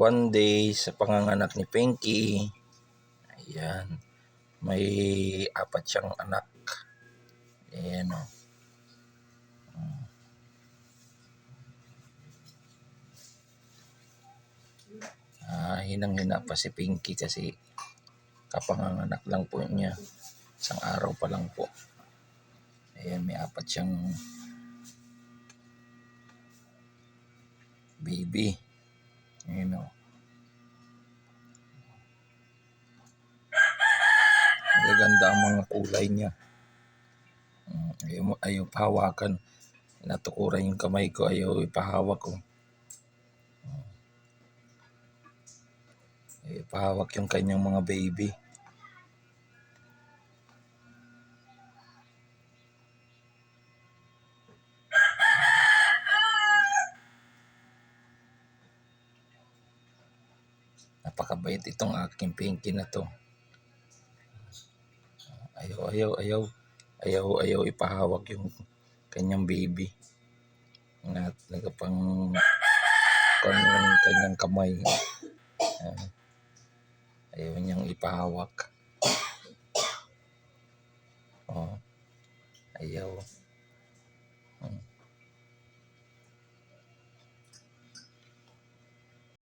1 day sa panganganak ni Pinky. Ayan. May 4 siyang anak. Ayan o. Hinang-hina pa si Pinky kasi kapanganganak lang po niya. Isang araw pa lang po. Ayan, may 4 siyang baby. Ayan o. Magaganda ang mga kulay niya. Ayaw pahawakan. Natukuran yung kamay ko. Ayaw ipahawak ko. Ayaw ipahawak yung kanyang mga baby. Napakabait itong aking Pinky na to. Ayaw ipahawak yung kanyang baby. Nagapang kanyang kamay. Ayaw niyang ipahawak. Ayaw.